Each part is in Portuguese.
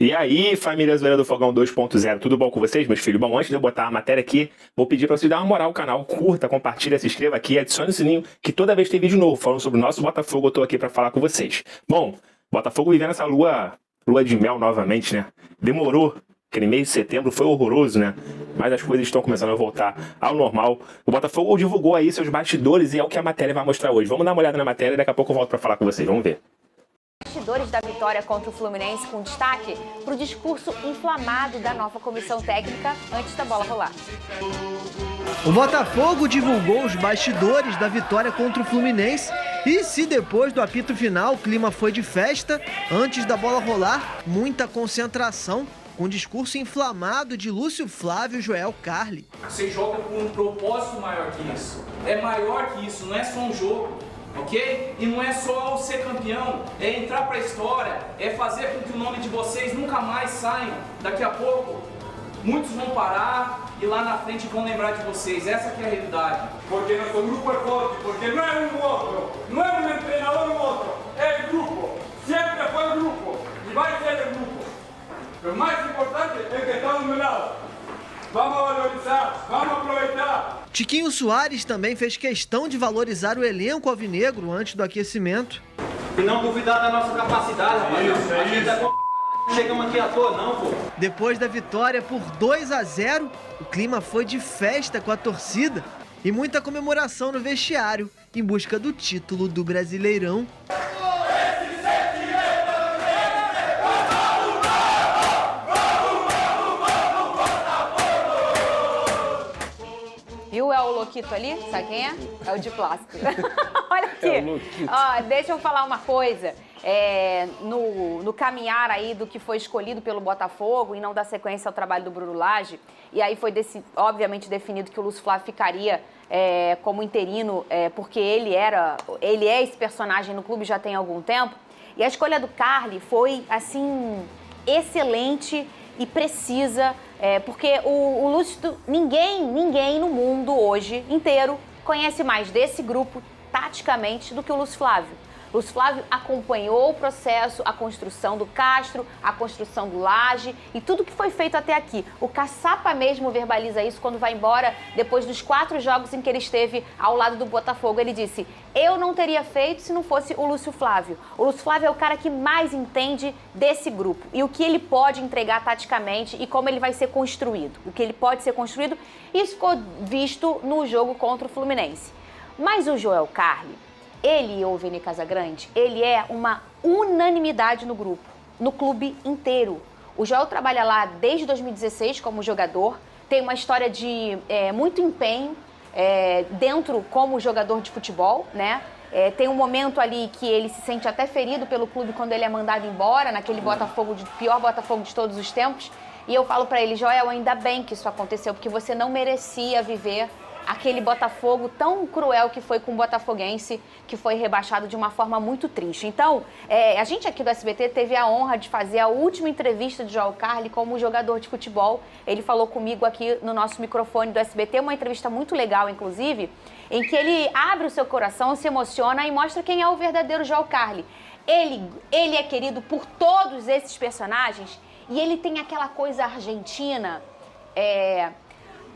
E aí, família Zoeira do Fogão 2.0, tudo bom com vocês, meus filhos? Bom, antes de eu botar a matéria aqui, vou pedir para vocês dar uma moral ao canal, curta, compartilha, se inscreva aqui, adicione o sininho, que toda vez que tem vídeo novo falando sobre o nosso Botafogo, eu tô aqui para falar com vocês. Bom, Botafogo vivendo essa lua de mel novamente, né? Demorou, aquele mês de setembro foi horroroso, né? Mas as coisas estão começando a voltar ao normal. O Botafogo divulgou aí seus bastidores e é o que a matéria vai mostrar hoje. Vamos dar uma olhada na matéria e daqui a pouco eu volto para falar com vocês, vamos ver. Bastidores da vitória contra o Fluminense, com destaque para o discurso inflamado da nova comissão técnica antes da bola rolar. O Botafogo divulgou os bastidores da vitória contra o Fluminense e se depois do apito final o clima foi de festa, antes da bola rolar, muita concentração, com discurso inflamado de Lúcio Flávio e Joel Carli. Você joga com um propósito maior que isso. É maior que isso, não é só um jogo. Ok? E não é só ser campeão, é entrar para a história, é fazer com que o nome de vocês nunca mais saia. Daqui a pouco, muitos vão parar e lá na frente vão lembrar de vocês. Essa que é a realidade. Porque nosso grupo é forte, porque não é um outro, não é um treinador um outro, é o grupo. Sempre foi o grupo e vai ser o grupo. O mais importante é que está do meu lado. Vamos valorizar, vamos aproveitar. Tiquinho Soares também fez questão de valorizar o elenco alvinegro antes do aquecimento. E não duvidar da nossa capacidade, rapaz. A gente não chegamos aqui à toa, não, pô. Depois da vitória por 2-0, o clima foi de festa com a torcida e muita comemoração no vestiário em busca do título do Brasileirão. Viu? É o Loquito ali, sabe quem é? É o de plástico. Olha aqui. Ó, deixa eu falar uma coisa. No caminhar aí do que foi escolhido pelo Botafogo e não dar sequência ao trabalho do Bruno Lage, e aí foi obviamente definido que o Lúcio Flávio ficaria como interino, porque ele é esse personagem no clube já tem algum tempo, e a escolha do Carli foi, assim, excelente e precisa, porque o Lúcio, ninguém no mundo hoje inteiro conhece mais desse grupo taticamente do que o Lúcio Flávio. Lúcio Flávio acompanhou o processo, a construção do Castro, a construção do Lage e tudo que foi feito até aqui. O Caçapa mesmo verbaliza isso quando vai embora, depois dos 4 jogos em que ele esteve ao lado do Botafogo. Ele disse, eu não teria feito se não fosse o Lúcio Flávio. O Lúcio Flávio é o cara que mais entende desse grupo e o que ele pode entregar taticamente e como ele vai ser construído. O que ele pode ser construído, isso ficou visto no jogo contra o Fluminense. Mas o Joel Carli, ele e o Vini Casagrande, ele é uma unanimidade no grupo, no clube inteiro. O Joel trabalha lá desde 2016 como jogador, tem uma história de muito empenho dentro como jogador de futebol, né? Tem um momento ali que ele se sente até ferido pelo clube quando ele é mandado embora, naquele Botafogo, pior Botafogo de todos os tempos. E eu falo pra ele, Joel, ainda bem que isso aconteceu, porque você não merecia viver aquele Botafogo tão cruel que foi com o botafoguense, que foi rebaixado de uma forma muito triste. Então, a gente aqui do SBT teve a honra de fazer a última entrevista de Joel Carli como jogador de futebol. Ele falou comigo aqui no nosso microfone do SBT, uma entrevista muito legal, inclusive, em que ele abre o seu coração, se emociona e mostra quem é o verdadeiro Joel Carli. Ele é querido por todos esses personagens e ele tem aquela coisa argentina,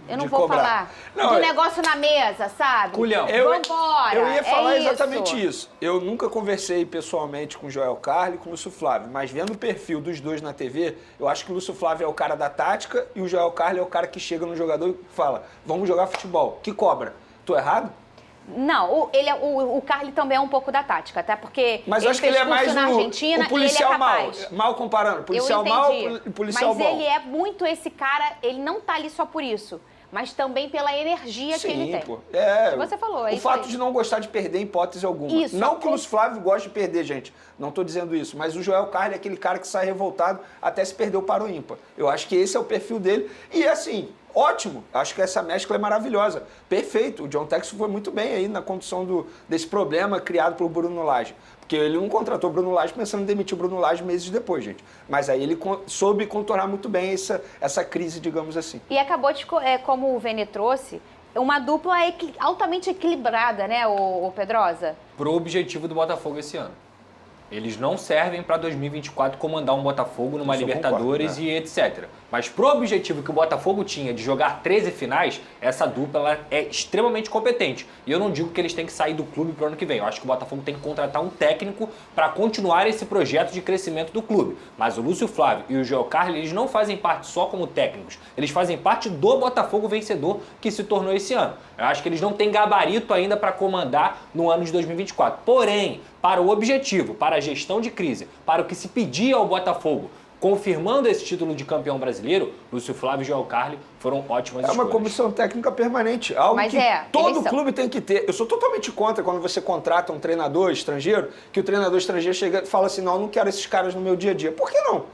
eu não vou falar do negócio na mesa, sabe? Culhão. Vambora. Eu ia falar exatamente isso. Eu nunca conversei pessoalmente com o Joel Carli e com o Lúcio Flávio, mas vendo o perfil dos dois na TV, eu acho que o Lúcio Flávio é o cara da tática e o Joel Carli é o cara que chega no jogador e fala, vamos jogar futebol, que cobra. Tô errado? Não, o Carli também é um pouco da tática, até porque mas eu acho que ele é mais na Argentina, o policial e ele é capaz. mal comparando, policial mal e policial bom. Mas ele é muito esse cara, ele não tá ali só por isso, mas também pela energia que ele tem. Pô. Que você falou. O fato de não gostar de perder em hipótese alguma. Isso. Não que o Lúcio Flávio goste de perder, gente. Não estou dizendo isso. Mas o Joel Carli é aquele cara que sai revoltado até se perder o para o ímpar. Eu acho que esse é o perfil dele. E assim, ótimo. Acho que essa mescla é maravilhosa. Perfeito. O John Textor foi muito bem aí na condução desse problema criado pelo Bruno Lage. Porque ele não contratou o Bruno Lage pensando em demitir o Bruno Lage meses depois, gente. Mas aí ele soube contornar muito bem essa crise, digamos assim. E acabou de, como o Vene trouxe, uma dupla altamente equilibrada, né, o Pedrosa? Pro objetivo do Botafogo esse ano. Eles não servem para 2024 comandar um Botafogo numa Isso eu Libertadores concordo, e etc. Mas pro objetivo que o Botafogo tinha de jogar 13 finais, essa dupla ela é extremamente competente. E eu não digo que eles têm que sair do clube pro ano que vem. Eu acho que o Botafogo tem que contratar um técnico para continuar esse projeto de crescimento do clube. Mas o Lúcio Flávio e o Joel Carli, eles não fazem parte só como técnicos. Eles fazem parte do Botafogo vencedor que se tornou esse ano. Eu acho que eles não têm gabarito ainda para comandar no ano de 2024. Porém, para o objetivo, para a gestão de crise, para o que se pedia ao Botafogo, confirmando esse título de campeão brasileiro, Lúcio Flávio e Joel Carli foram ótimas escolhas. É uma comissão técnica permanente, algo Mas que todo clube tem que ter. Eu sou totalmente contra quando você contrata um treinador estrangeiro, que o treinador estrangeiro chega e fala assim, não quero esses caras no meu dia a dia. Por que não?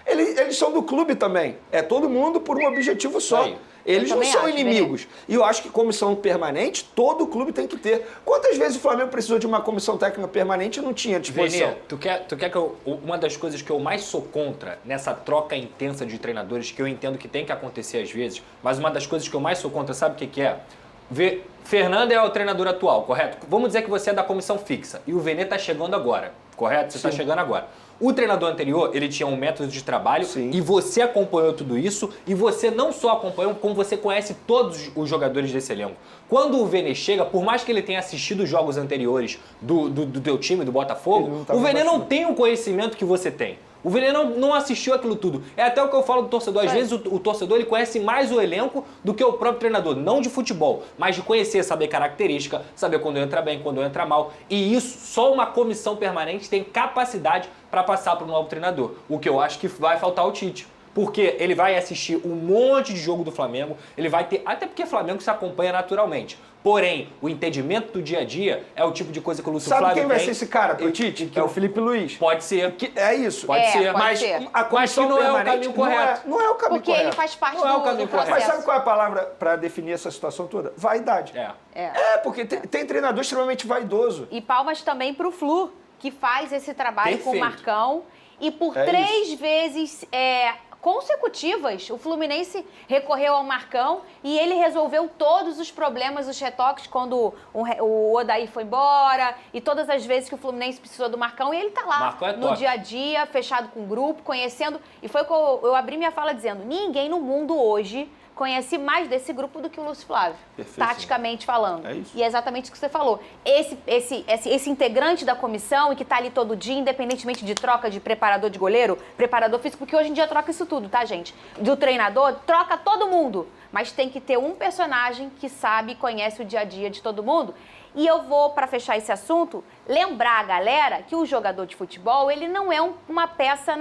Eles são do clube também. É todo mundo por um objetivo só. Aí. Eles não são acho, inimigos. E eu acho que comissão permanente, todo clube tem que ter. Quantas vezes o Flamengo precisou de uma comissão técnica permanente e não tinha disposição? Vene, tu quer que uma das coisas que eu mais sou contra nessa troca intensa de treinadores, que eu entendo que tem que acontecer às vezes, mas uma das coisas que eu mais sou contra, sabe o que é? Fernando é o treinador atual, correto? Vamos dizer que você é da comissão fixa e o Vene está chegando agora, correto? Você está chegando agora. O treinador anterior, ele tinha um método de trabalho. Sim. E você acompanhou tudo isso e você não só acompanhou, como você conhece todos os jogadores desse elenco. Quando o Vene chega, por mais que ele tenha assistido os jogos anteriores do teu time, do Botafogo, o Vene não tem o conhecimento que você tem. O Vene não assistiu aquilo tudo. É até o que eu falo do torcedor. Às vezes o torcedor ele conhece mais o elenco do que o próprio treinador. Não de futebol, mas de conhecer, saber característica, saber quando entra bem, quando entra mal. E isso só uma comissão permanente tem capacidade para passar para o novo treinador. O que eu acho que vai faltar ao Tite. Porque ele vai assistir um monte de jogo do Flamengo, ele vai ter... Até porque o Flamengo se acompanha naturalmente. Porém, o entendimento do dia a dia é o tipo de coisa que o Lúcio Flávio tem. Sabe quem vai ser esse cara pro Tite? É o Felipe Luiz. Pode ser. É isso. Pode ser. Mas a comissão não é o permanente caminho correto. Não é o caminho Porque correto. ele faz parte Não é o do caminho correto. processo. Mas sabe qual é a palavra para definir essa situação toda? Vaidade. Porque tem treinador extremamente vaidoso. E palmas também pro Flu, que faz esse trabalho com o Marcão. E por 3 vezes consecutivas, o Fluminense recorreu ao Marcão e ele resolveu todos os problemas, os retoques, quando o Odair foi embora e todas as vezes que o Fluminense precisou do Marcão. E ele tá lá no dia a dia, fechado com o grupo, conhecendo. E foi que eu abri minha fala dizendo, ninguém no mundo hoje conhece mais desse grupo do que o Lúcio Flávio, taticamente falando. É isso. E é exatamente isso que você falou. Esse integrante da comissão e que tá ali todo dia, independentemente de troca de preparador de goleiro, preparador físico, porque hoje em dia troca isso tudo, tá, gente? Do treinador, troca todo mundo. Mas tem que ter um personagem que sabe e conhece o dia a dia de todo mundo. E eu vou, para fechar esse assunto, lembrar a galera que o jogador de futebol, ele não é uma peça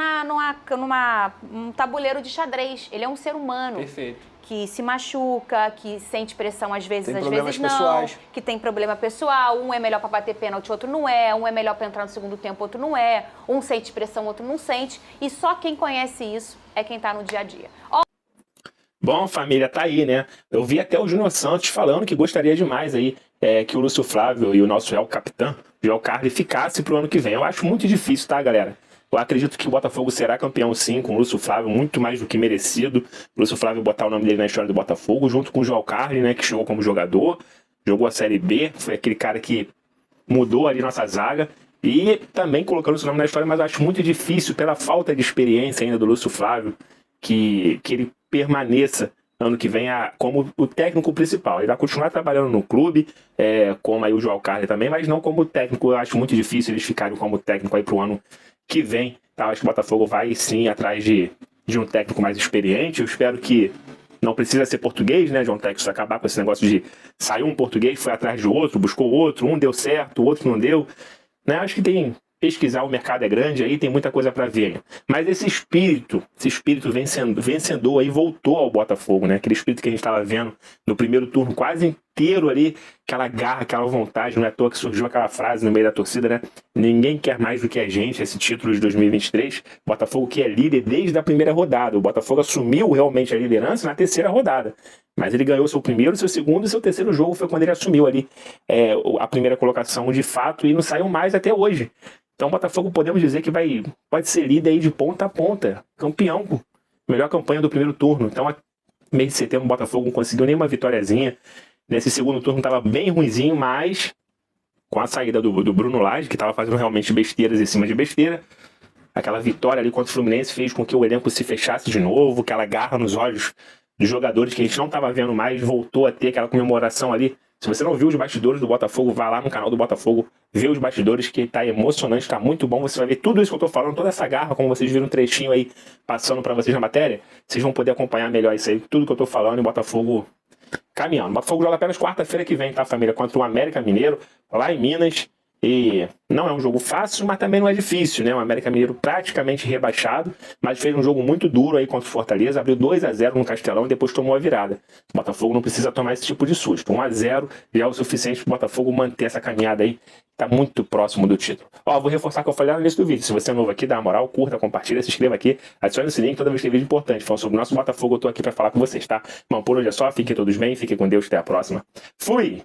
num tabuleiro de xadrez. Ele é um ser humano. Perfeito. Que se machuca, que sente pressão às vezes, tem às problemas vezes não, pessoais. que tem problema pessoal, um é melhor para bater pênalti, outro não é, um é melhor para entrar no segundo tempo, outro não é, um sente pressão, outro não sente, e só quem conhece isso é quem tá no dia a dia. Bom, família, tá aí, né? Eu vi até o Júnior Santos falando que gostaria demais aí que o Lúcio Flávio e o nosso capitão, Joel Carli, ficasse pro ano que vem. Eu acho muito difícil, tá, galera? Eu acredito que o Botafogo será campeão sim, com o Lúcio Flávio, muito mais do que merecido. O Lúcio Flávio botar o nome dele na história do Botafogo, junto com o Joel Carli, né, que chegou como jogador, jogou a Série B, foi aquele cara que mudou ali nossa zaga. E também colocando o seu nome na história, mas eu acho muito difícil, pela falta de experiência ainda do Lúcio Flávio, que ele permaneça ano que vem como o técnico principal. Ele vai continuar trabalhando no clube, como aí o Joel Carli também, mas não como técnico. Eu acho muito difícil eles ficarem como técnico aí pro ano que vem. Tá? Acho que o Botafogo vai sim atrás de um técnico mais experiente. Eu espero que não precisa ser português, né, João Texas, acabar com esse negócio de sair um português, foi atrás de outro, buscou outro, um deu certo, o outro não deu. Né? Acho que tem pesquisar, o mercado é grande aí, tem muita coisa para ver. Mas esse espírito vencedor aí voltou ao Botafogo, né? Aquele espírito que a gente estava vendo no primeiro turno quase inteiro ali, aquela garra, aquela vontade, não é à toa que surgiu aquela frase no meio da torcida, né? Ninguém quer mais do que a gente esse título de 2023. Botafogo que é líder desde a primeira rodada. O Botafogo assumiu realmente a liderança na terceira rodada. Mas ele ganhou seu primeiro, seu segundo e seu terceiro jogo foi quando ele assumiu ali a primeira colocação de fato e não saiu mais até hoje. Então o Botafogo podemos dizer que pode ser líder aí de ponta a ponta, campeão, melhor campanha do primeiro turno. Então, mês de setembro o Botafogo não conseguiu nenhuma vitóriazinha. Nesse segundo turno estava bem ruinzinho, mas com a saída do Bruno Lage, que estava fazendo realmente besteiras em cima de besteira. Aquela vitória ali contra o Fluminense fez com que o elenco se fechasse de novo, aquela garra nos olhos dos jogadores que a gente não estava vendo mais, voltou a ter aquela comemoração ali. Se você não viu os bastidores do Botafogo, vai lá no canal do Botafogo, vê os bastidores, que tá emocionante, tá muito bom. Você vai ver tudo isso que eu tô falando, toda essa garra, como vocês viram um trechinho aí passando para vocês na matéria. Vocês vão poder acompanhar melhor isso aí, tudo que eu tô falando, e o Botafogo caminhando. O Botafogo joga apenas quarta-feira que vem, tá, família? Contra o América Mineiro, lá em Minas. E não é um jogo fácil, mas também não é difícil, né? O América Mineiro praticamente rebaixado, mas fez um jogo muito duro aí contra o Fortaleza, abriu 2-0 no Castelão e depois tomou a virada. O Botafogo não precisa tomar esse tipo de susto. 1-0 já é o suficiente para o Botafogo manter essa caminhada aí, tá muito próximo do título. Ó, vou reforçar o que eu falei no início do vídeo. Se você é novo aqui, dá uma moral, curta, compartilha, se inscreva aqui, adicione o sininho toda vez que tem vídeo importante. Falando sobre o nosso Botafogo, eu tô aqui para falar com vocês, tá? Bom, por hoje é só, fiquem todos bem, fiquem com Deus, até a próxima. Fui!